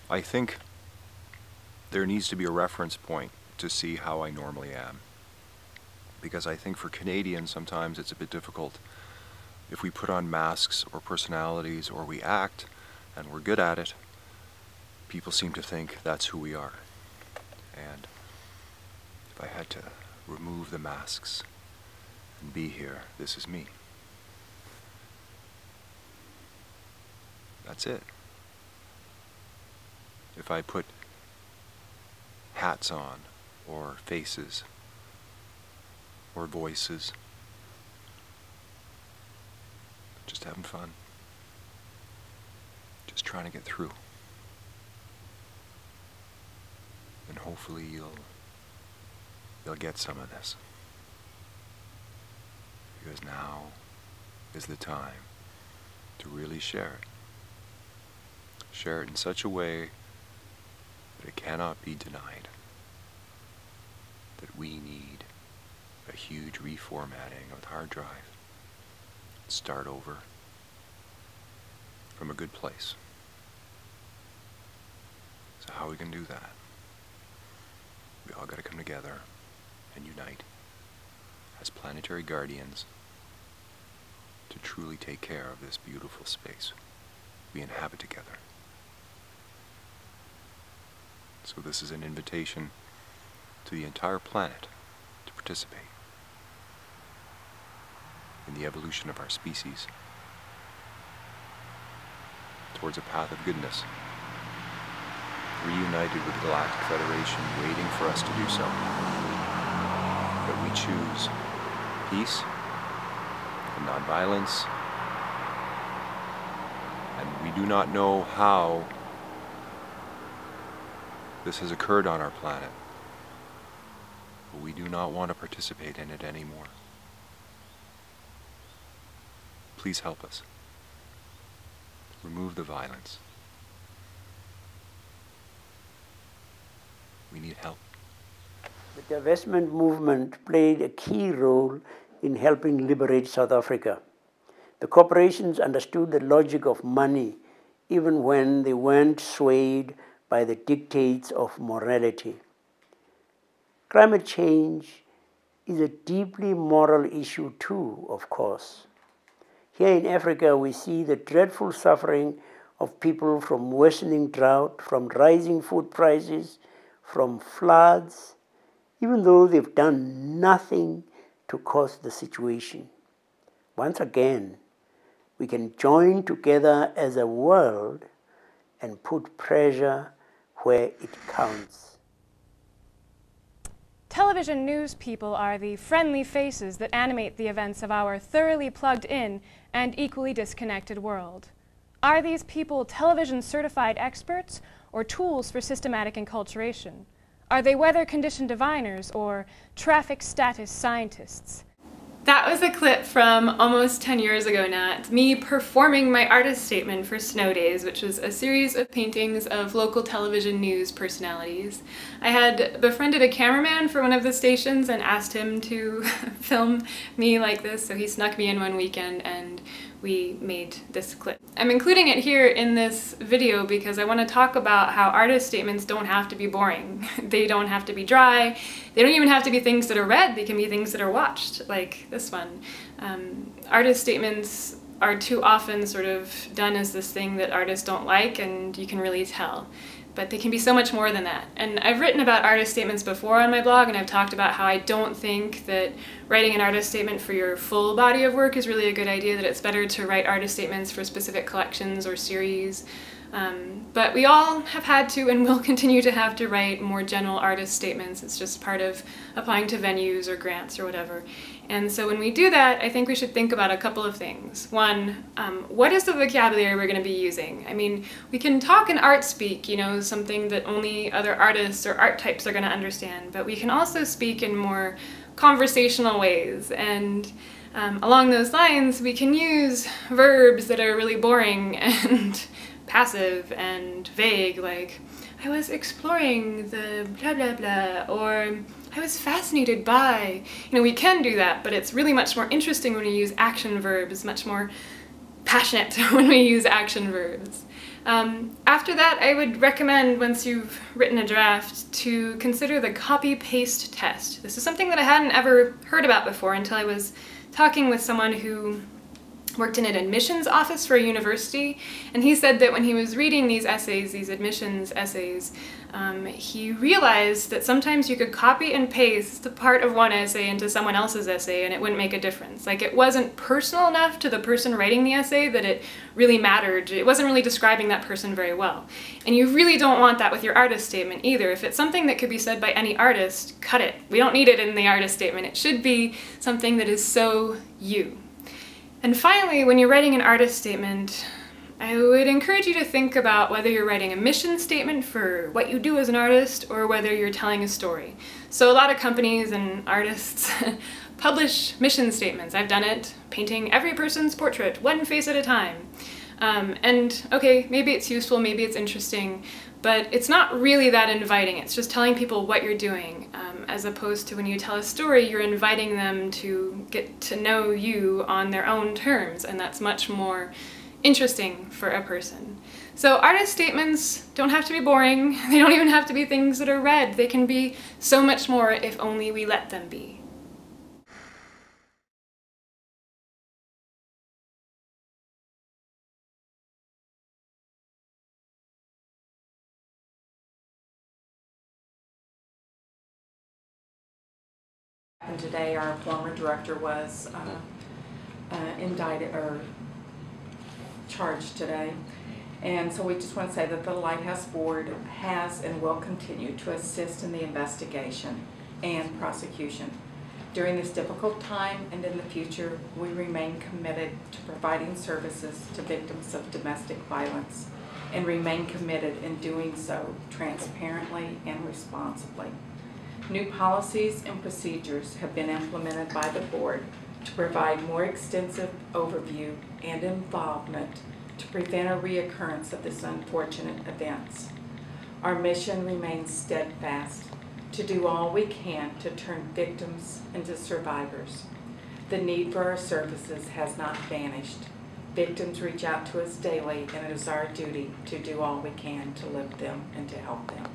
I think there needs to be a reference point to see how I normally am. Because I think for Canadians sometimes it's a bit difficult if we put on masks or personalities or we act and we're good at it, people seem to think that's who we are. And if I had to remove the masks and be here, this is me. That's it. If I put hats on, or faces, or voices, just having fun, just trying to get through, and hopefully you'll get some of this, because now is the time to really share it. Share it in such a way that it cannot be denied, that we need a huge reformatting of the hard drive, start over from a good place. So how are we going to do that? We all got to come together and unite as planetary guardians to truly take care of this beautiful space we inhabit together. So this is an invitation to the entire planet to participate in the evolution of our species towards a path of goodness, reunited with the Galactic Federation, waiting for us to do so. But we choose peace and nonviolence, and we do not know how this has occurred on our planet, but we do not want to participate in it anymore. Please help us. Remove the violence. We need help. The divestment movement played a key role in helping liberate South Africa. The corporations understood the logic of money even when they weren't swayed by the dictates of morality. Climate change is a deeply moral issue too, of course. Here in Africa, we see the dreadful suffering of people from worsening drought, from rising food prices, from floods, even though they've done nothing to cause the situation. Once again, we can join together as a world and put pressure where it counts. Television news people are the friendly faces that animate the events of our thoroughly plugged in and equally disconnected world. Are these people television certified experts or tools for systematic enculturation? Are they weather condition diviners or traffic status scientists? That was a clip from almost 10 years ago now. It's me performing my artist statement for Snow Days, which was a series of paintings of local television news personalities. I had befriended a cameraman for one of the stations and asked him to film me like this, so he snuck me in one weekend and we made this clip. I'm including it here in this video because I want to talk about how artist statements don't have to be boring. They don't have to be dry. They don't even have to be things that are read. They can be things that are watched, like this one. Artist statements are too often sort of done as this thing that artists don't like, and you can really tell. But they can be so much more than that. And I've written about artist statements before on my blog, and I've talked about how I don't think that writing an artist statement for your full body of work is really a good idea, that it's better to write artist statements for specific collections or series. But we all have had to and will continue to have to write more general artist statements. It's just part of applying to venues or grants or whatever. And so when we do that, I think we should think about a couple of things. One, what is the vocabulary we're going to be using? I mean, we can talk in art speak, you know, something that only other artists or art types are going to understand, but we can also speak in more conversational ways. And along those lines, we can use verbs that are really boring and passive and vague, like, I was exploring the blah blah blah, or I was fascinated by. You know, we can do that, but it's really much more interesting when we use action verbs, much more passionate when we use action verbs. After that, I would recommend, once you've written a draft, to consider the copy-paste test. This is something that I hadn't ever heard about before until I was talking with someone who worked in an admissions office for a university, and he said that when he was reading these essays, these admissions essays, he realized that sometimes you could copy and paste the part of one essay into someone else's essay and it wouldn't make a difference. Like, it wasn't personal enough to the person writing the essay that it really mattered. It wasn't really describing that person very well. And you really don't want that with your artist statement either. If it's something that could be said by any artist, cut it. We don't need it in the artist statement. It should be something that is so you. And finally, when you're writing an artist statement, I would encourage you to think about whether you're writing a mission statement for what you do as an artist or whether you're telling a story. So a lot of companies and artists publish mission statements. I've done it, painting every person's portrait, one face at a time. And okay, maybe it's useful, maybe it's interesting, but it's not really that inviting. It's just telling people what you're doing, as opposed to when you tell a story, you're inviting them to get to know you on their own terms, and that's much more interesting for a person. So artist statements don't have to be boring. They don't even have to be things that are read. They can be so much more if only we let them be. And today our former director was indicted or charged today. And so we just want to say that the Lighthouse Board has and will continue to assist in the investigation and prosecution. During this difficult time and in the future, we remain committed to providing services to victims of domestic violence and remain committed in doing so transparently and responsibly. New policies and procedures have been implemented by the board to provide more extensive overview and involvement to prevent a reoccurrence of this unfortunate events. Our mission remains steadfast to do all we can to turn victims into survivors. The need for our services has not vanished. Victims reach out to us daily, and it is our duty to do all we can to lift them and to help them.